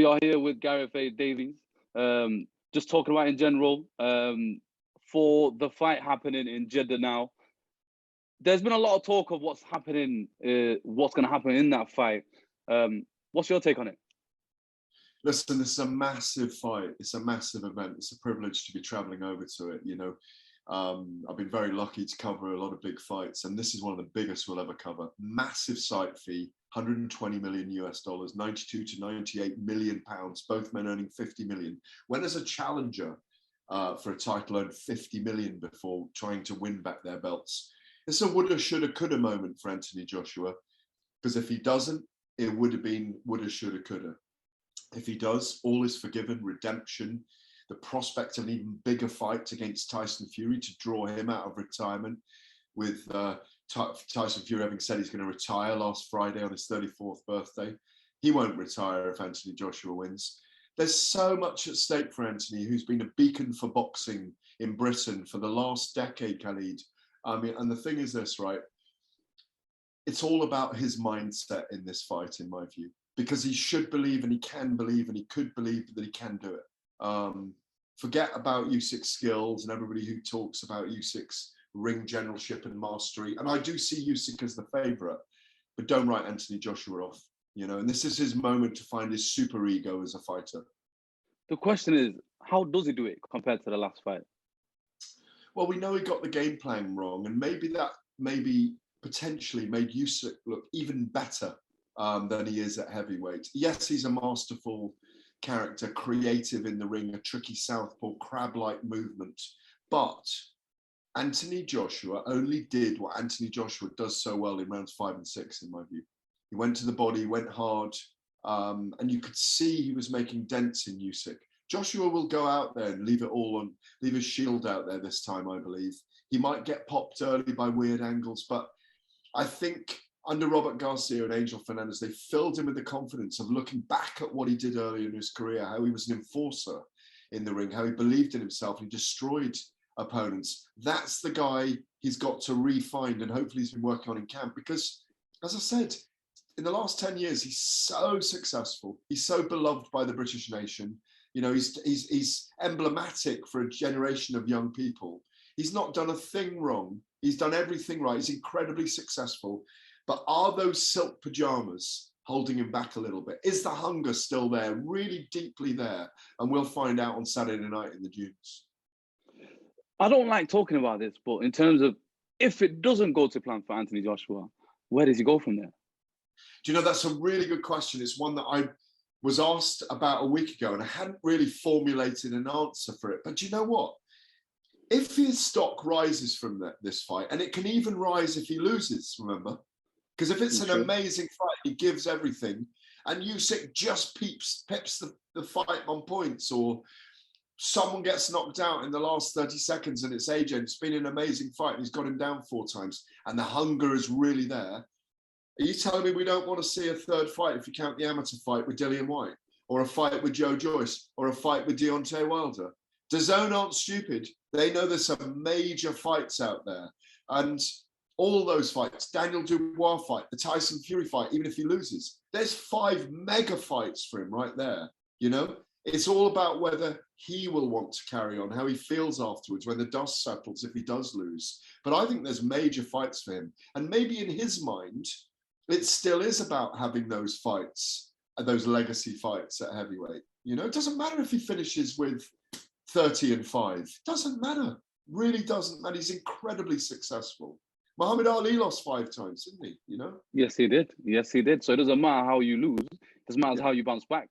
are here with Gareth Davies, just talking about in general, for the fight happening in Jeddah now. There's been a lot of talk of what's happening, what's going to happen in that fight. What's your take on it? Listen, this is a massive fight. It's a massive event. It's a privilege to be traveling over to it. You know, I've been very lucky to cover a lot of big fights, and this is one of the biggest we'll ever cover. Massive site fee, 120 million US dollars, 92 to 98 million pounds, both men earning 50 million. When as a challenger for a title earned 50 million before trying to win back their belts. It's a woulda, shoulda, coulda moment for Anthony Joshua, because if he doesn't, it would have been woulda, shoulda, coulda. If he does, all is forgiven, redemption, the prospect of an even bigger fight against Tyson Fury to draw him out of retirement, with Tyson Fury having said he's going to retire last Friday on his 34th birthday. He won't retire if Anthony Joshua wins. There's so much at stake for Anthony, who's been a beacon for boxing in Britain for the last decade, Khalid. I mean, and the thing is this, right? It's all about his mindset in this fight, in my view, because he should believe and he can believe and he could believe that he can do it. Forget about Usyk's skills and everybody who talks about Usyk's ring generalship and mastery. And I do see Usyk as the favourite, but don't write Anthony Joshua off, you know, and this is his moment to find his super ego as a fighter. The question is, how does he do it compared to the last fight? Well, we know he got the game plan wrong, and maybe that potentially made Usyk look even better than he is at heavyweight. Yes, he's a masterful character, creative in the ring, a tricky southpaw, crab-like movement. But Anthony Joshua only did what Anthony Joshua does so well in rounds 5 and 6, in my view. He went to the body, went hard, and you could see he was making dents in Usyk. Joshua will go out there and leave it all on, leave his shield out there this time, I believe. He might get popped early by weird angles, but I think under Robert Garcia and Angel Fernandez, they filled him with the confidence of looking back at what he did earlier in his career, how he was an enforcer in the ring, how he believed in himself, he destroyed opponents. That's the guy he's got to re-find, and hopefully he's been working on in camp, because, as I said, in the last 10 years, he's so successful. He's so beloved by the British nation. You know, he's emblematic for a generation of young people. He's not done a thing wrong. He's done everything right. He's incredibly successful. But are those silk pajamas holding him back a little bit? Is the hunger still there, really deeply there? And we'll find out on Saturday night in the Dunes. I don't like talking about this, but in terms of if it doesn't go to plan for Anthony Joshua, where does he go from there? Do you know, that's a really good question. It's one that I was asked about a week ago, and I hadn't really formulated an answer for it. But do you know what? If his stock rises from this fight, and it can even rise if he loses, remember? Because if it's an amazing fight, he gives everything, and Usyk just pips the fight on points, or someone gets knocked out in the last 30 seconds and it's AJ, it's been an amazing fight, and he's got him down 4 times, and the hunger is really there. Are you telling me we don't want to see a third fight if you count the amateur fight with Dillian Whyte, or a fight with Joe Joyce, or a fight with Deontay Wilder? DAZN aren't stupid. They know there's some major fights out there. And all those fights, Daniel Dubois fight, the Tyson Fury fight, even if he loses, there's 5 mega fights for him right there. You know, it's all about whether he will want to carry on, how he feels afterwards, when the dust settles, if he does lose. But I think there's major fights for him. And maybe in his mind, it still is about having those fights, those legacy fights at heavyweight. You know, it doesn't matter if he finishes with 30 and 5. Doesn't matter. Really doesn't matter. He's incredibly successful. Muhammad Ali lost 5 times, didn't he? You know? Yes, he did. Yes, he did. So it doesn't matter how you lose. It doesn't matter how you bounce back.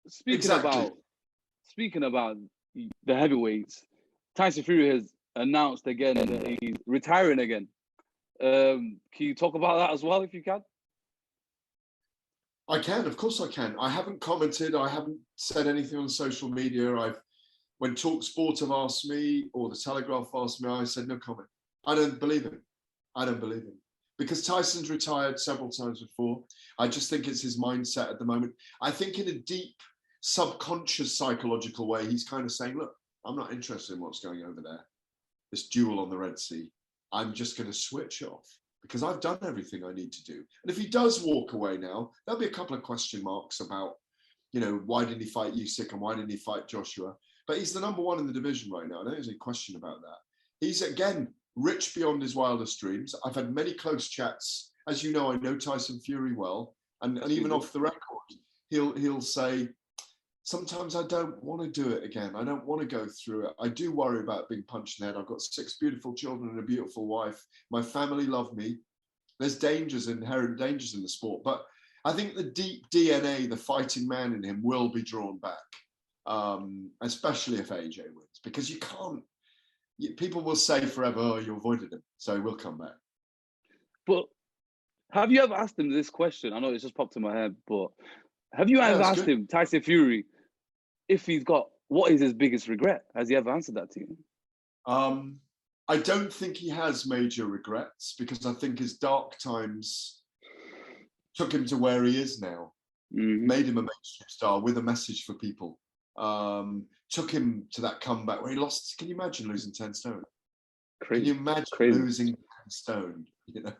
Speaking about the heavyweights, Tyson Fury has announced again that he's retiring again. Can you talk about that as well, if you can? I can, of course I can. I haven't commented. I haven't said anything on social media. When TalkSport have asked me, or the Telegraph asked me, I said no comment. I don't believe him. I don't believe him. Because Tyson's retired several times before. I just think it's his mindset at the moment. I think in a deep, subconscious, psychological way, he's kind of saying, look, I'm not interested in what's going over there. This duel on the Red Sea. I'm just going to switch off. because I've done everything I need to do. And if he does walk away now, there'll be a couple of question marks about, you know, why didn't he fight Usyk and why didn't he fight Joshua? But he's the number one in the division right now. I don't think there's any question about that. He's, again, rich beyond his wildest dreams. I've had many close chats. As you know, I know Tyson Fury well. And even off the record, he'll say, sometimes I don't want to do it again. I don't want to go through it. I do worry about being punched in the head. I've got 6 beautiful children and a beautiful wife. My family love me. There's dangers, inherent dangers in the sport. But I think the deep DNA, the fighting man in him will be drawn back, especially if AJ wins. Because you can't, people will say forever, oh, you avoided him. So he will come back. But have you ever asked him this question? I know it's just popped in my head, but have you ever asked him, Tyson Fury, if he's got, what is his biggest regret? Has he ever answered that to you? I don't think he has major regrets, because I think his dark times took him to where he is now, made him a mainstream star with a message for people, took him to that comeback where he lost. Can you imagine losing 10 stone? Crazy. Can you imagine losing 10 stone? You know?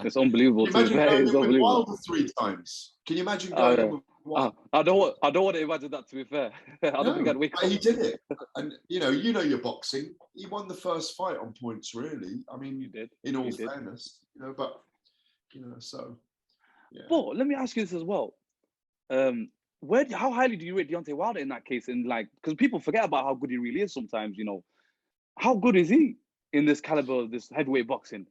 It's unbelievable. Can you imagine going with Wilder 3 times? Can you imagine going with Wilder? I don't want to imagine that, to be fair. He did it. And you know your boxing. He won the first fight on points, really. I mean, in all fairness, you know, but you know, so yeah. But let me ask you this as well. How highly do you rate Deontay Wilder in that case? And like, because people forget about how good he really is sometimes, you know. How good is he in this caliber of this heavyweight boxing?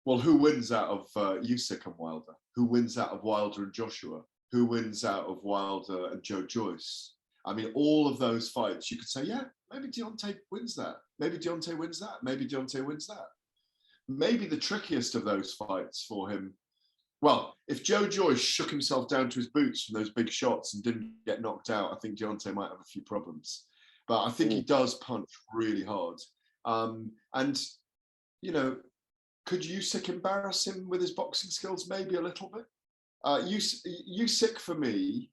Well, who wins out of Usyk and Wilder? Who wins out of Wilder and Joshua? Who wins out of Wilder and Joe Joyce? I mean, all of those fights, you could say, yeah, maybe Deontay wins that. Maybe Deontay wins that. Maybe Deontay wins that. Maybe the trickiest of those fights for him. Well, if Joe Joyce shook himself down to his boots from those big shots and didn't get knocked out, I think Deontay might have a few problems. But I think he does punch really hard. And, you know, could Usyk embarrass him with his boxing skills? Maybe a little bit. Usyk, for me,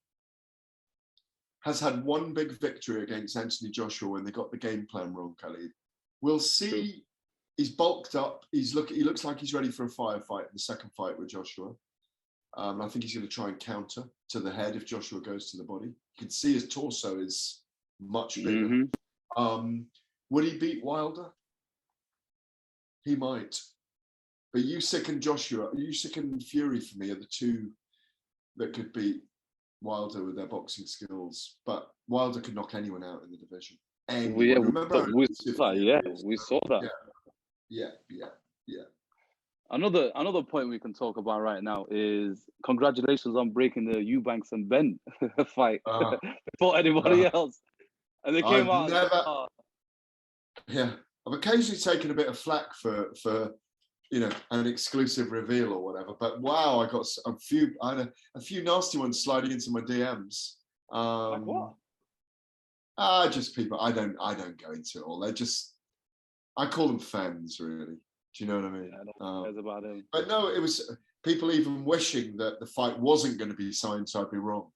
has had one big victory against Anthony Joshua when they got the game plan wrong, Khalid. We'll see. True. He's bulked up. He looks like he's ready for a firefight in the second fight with Joshua. I think he's going to try and counter to the head if Joshua goes to the body. You can see his torso is much bigger. Would he beat Wilder? He might. But Usyk and Fury for me are the two that could beat Wilder with their boxing skills. But Wilder could knock anyone out in the division. We saw that. Yeah. Another point we can talk about right now is congratulations on breaking the Eubanks and Benn fight before anybody else. And they came out. I've occasionally taken a bit of flack for you know, an exclusive reveal or whatever. But wow, I had a few nasty ones sliding into my DMs. Like what? Just people. I don't go into it all. They're just, I call them fans, really. Do you know what I mean? Yeah, I don't care about them. But no, it was people even wishing that the fight wasn't going to be signed, so I'd be wrong.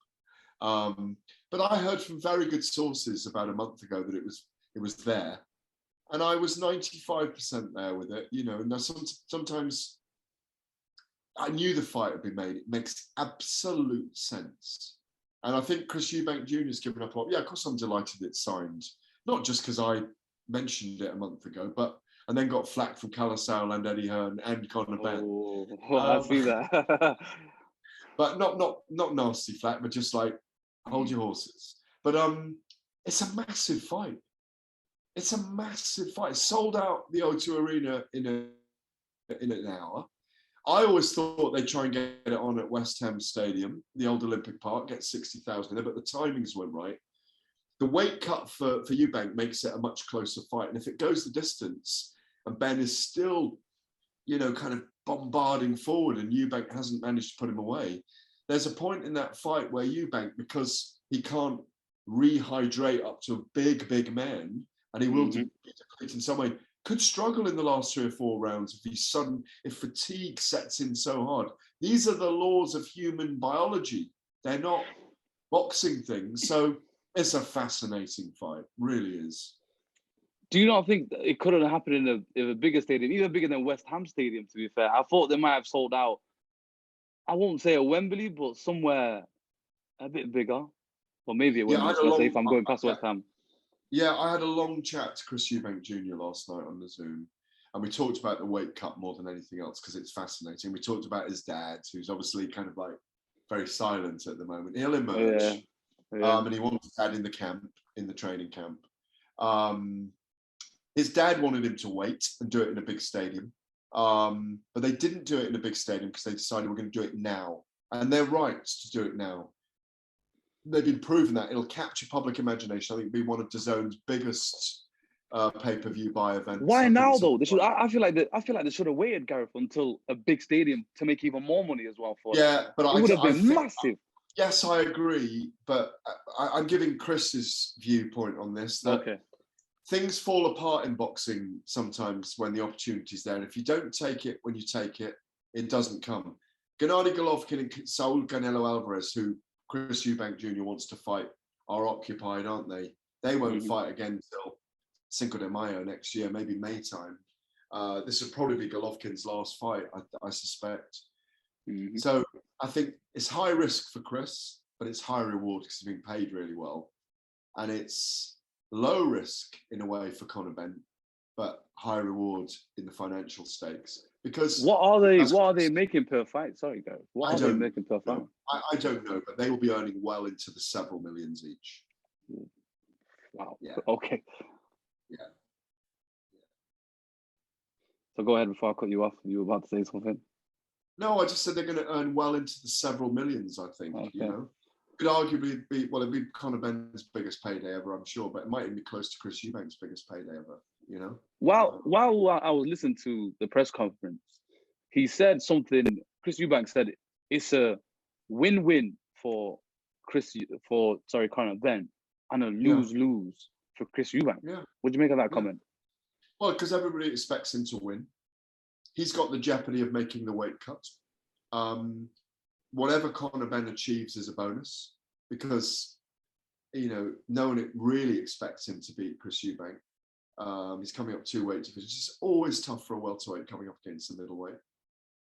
But I heard from very good sources about a month ago that it was there. And I was 95% there with it, you know. And sometimes I knew the fight had been made. It makes absolute sense. And I think Chris Eubank Jr. has given up. Yeah, of course I'm delighted it's signed. Not just because I mentioned it a month ago, and then got flack from Calasal and Eddie Hearn and Conor Benn. I see that. But not nasty flack, but just like, hold your horses. But it's a massive fight. It's a massive fight. It sold out the O2 Arena in an hour. I always thought they'd try and get it on at West Ham Stadium, the old Olympic Park, get 60,000 there, but the timings weren't right. The weight cut for Eubank makes it a much closer fight. And if it goes the distance and Benn is still, you know, kind of bombarding forward and Eubank hasn't managed to put him away, there's a point in that fight where Eubank, because he can't rehydrate up to a big man, and he will be depleted in some way, could struggle in the last 3 or 4 rounds if fatigue sets in so hard. These are the laws of human biology. They're not boxing things. So it's a fascinating fight, really is. Do you not think that it couldn't have happened in a bigger stadium, even bigger than West Ham Stadium? To be fair, I thought they might have sold out. I won't say a Wembley, but somewhere a bit bigger, or maybe a Yeah, I Wembley. had a Let's say long, if I'm going past West Ham. yeah, I had a long chat to Chris Eubank Jr. last night on the Zoom, and we talked about the weight cut more than anything else because it's fascinating. We talked about his dad, who's obviously kind of like very silent at the moment. He'll emerge, and he wants his dad in the camp, in the training camp. His dad wanted him to wait and do it in a big stadium, but they didn't do it in a big stadium because they decided we're going to do it now, and they're right to do it now. They've been proven that it'll capture public imagination. I think it'll be one of DAZN's biggest pay-per-view buy events. Why now though? They should. I feel like they should have waited, Gareth, until a big stadium to make even more money as well for them. But it would have been massive. Yes, I agree, but I'm giving Chris's viewpoint on this. That things fall apart in boxing sometimes when the opportunity's there, and if you don't take it when you take it, it doesn't come. Gennady Golovkin and Saul Canelo Alvarez, who Chris Eubank Jr. wants to fight, are occupied, aren't they? They won't fight again until Cinco de Mayo next year, maybe May time. This will probably be Golovkin's last fight, I suspect. So I think it's high risk for Chris, but it's high reward because he's being paid really well. And it's low risk in a way for Conor Benn, but high reward in the financial stakes. Because what are they making per fight? Sorry, Gareth. What are they making per fight? I don't know, but they will be earning well into the several millions each. Wow. Yeah. Okay. Yeah. So go ahead before I cut you off. You were about to say something. No, I just said they're going to earn well into the several millions, I think. You know, could arguably be, well, it'd be Conor Benn's biggest payday ever, I'm sure, but it might even be close to Chris Eubank's biggest payday ever, you know? While I was listening to the press conference, he said something, Chris Eubank said it's a win-win for Conor Benn and a lose-lose for Chris Eubank. Yeah. What do you make of that comment? Well, because everybody expects him to win. He's got the jeopardy of making the weight cut. Whatever Conor Benn achieves is a bonus because, you know, no one really expects him to beat Chris Eubank. He's coming up 2 weight divisions. It's always tough for a welterweight coming up against the middleweight.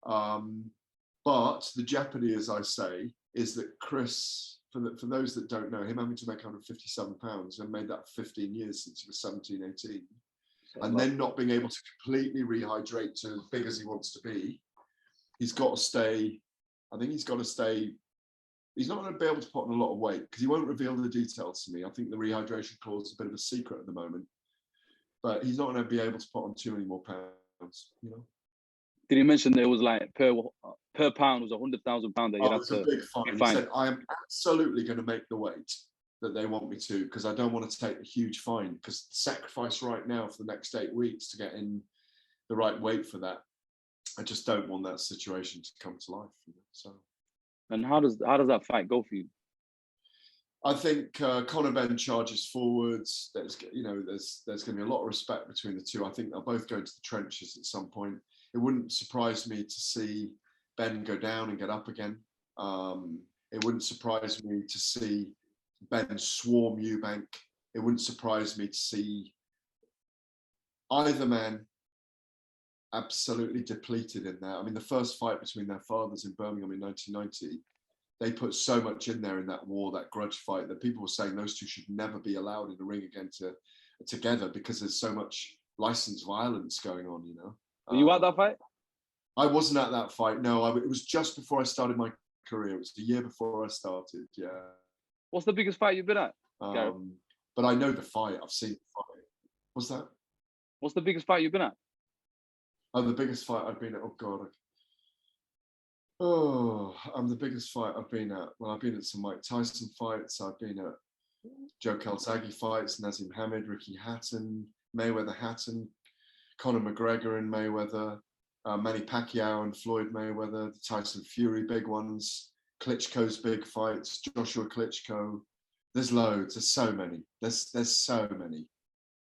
But the jeopardy, as I say, is that Chris, for those that don't know, him having to make 157 pounds and made that for 15 years since he was 17, 18, and then not being able to completely rehydrate to as big as he wants to be, he's got to stay. I think he's got to stay. He's not going to be able to put on a lot of weight because he won't reveal the details to me. I think the rehydration clause is a bit of a secret at the moment, but he's not going to be able to put on too many more pounds, you know. Did he mention that it was like per pound was £100,000 that you'd have to? Big fine. He said, I am absolutely going to make the weight that they want me to because I don't want to take a huge fine because the sacrifice right now for the next 8 weeks to get in the right weight for that, I just don't want that situation to come to life. You know? So, and how does that fight go for you? I think Conor Benn charges forwards. There's going to be a lot of respect between the two. I think they'll both go into the trenches at some point. It wouldn't surprise me to see Benn go down and get up again. It wouldn't surprise me to see Benn swarm Eubank. It wouldn't surprise me to see either man absolutely depleted in there. I mean, the first fight between their fathers in Birmingham in 1990, they put so much in there in that war, that grudge fight, that people were saying those two should never be allowed in the ring again together because there's so much licensed violence going on, you know. Were you at that fight? I wasn't at that fight, no. It was just before I started my career. It was the year before I started, yeah. What's the biggest fight you've been at, Gareth? But I know the fight. I've seen the fight. What's that? What's the biggest fight you've been at? Oh, the biggest fight I've been at. Oh God. The biggest fight I've been at. Well, I've been at some Mike Tyson fights. I've been at Joe Calzaghe fights, Nazim Hamed, Ricky Hatton, Mayweather Hatton, Conor McGregor and Mayweather, Manny Pacquiao and Floyd Mayweather, the Tyson Fury big ones, Klitschko's big fights, Joshua Klitschko. There's loads. There's so many. There's so many.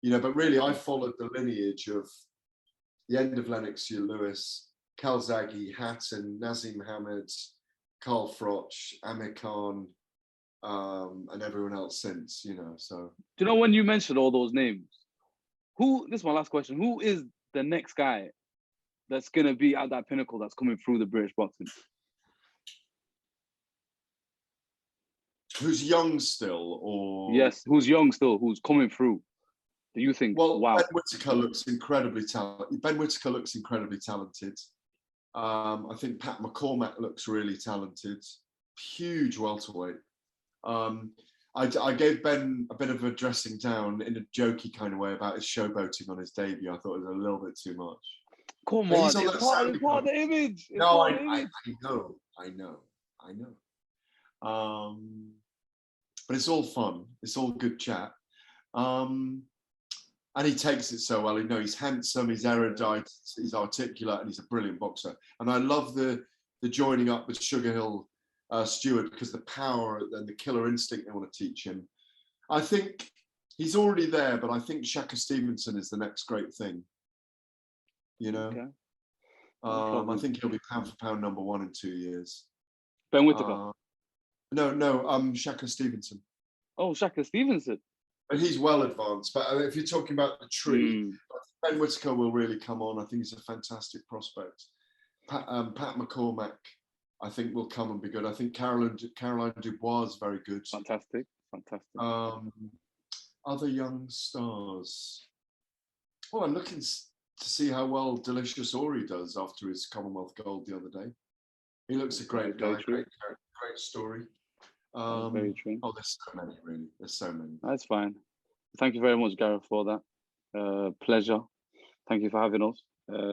You know, but really, I followed the lineage of the end of Lennox Lewis, Calzaghe, Hatton, Nazim Hamed, Carl Froch, Amir Khan, and everyone else since, you know. So, do you know when you mentioned all those names, This is my last question. Who is the next guy that's going to be at that pinnacle that's coming through the British boxing? Who's young still, or yes, who's young still, who's coming through? Do you think? Well, wow, Ben Whitaker looks incredibly talented. I think Pat McCormack looks really talented. Huge welterweight. I gave Ben a bit of a dressing down in a jokey kind of way about his showboating on his debut. I thought it was a little bit too much. Come on, it's part of the image. No, I know. But it's all fun. It's all good chat. And he takes it so well. He's handsome, he's erudite, he's articulate, and he's a brilliant boxer. And I love the joining up with Sugar Hill Stewart, because the power and the killer instinct they want to teach him. I think he's already there, but I think Shaka Stevenson is the next great thing. Okay. I think he'll be pound for pound number 1 in 2 years. Ben Whitaker? No, Shaka Stevenson. Oh, Shaka Stevenson. But he's well advanced. But if you're talking about the tree, Ben Whitaker will really come on. I think he's a fantastic prospect. Pat McCormack, I think, will come and be good. I think Caroline Dubois is very good. Fantastic. Other young stars. Well, I'm looking to see how well Delicious Ori does after his Commonwealth gold the other day. He looks a great guy, great story. Very true. Oh, there's so many, really. There's so many. That's fine. Thank you very much, Gareth, for that. Pleasure. Thank you for having us.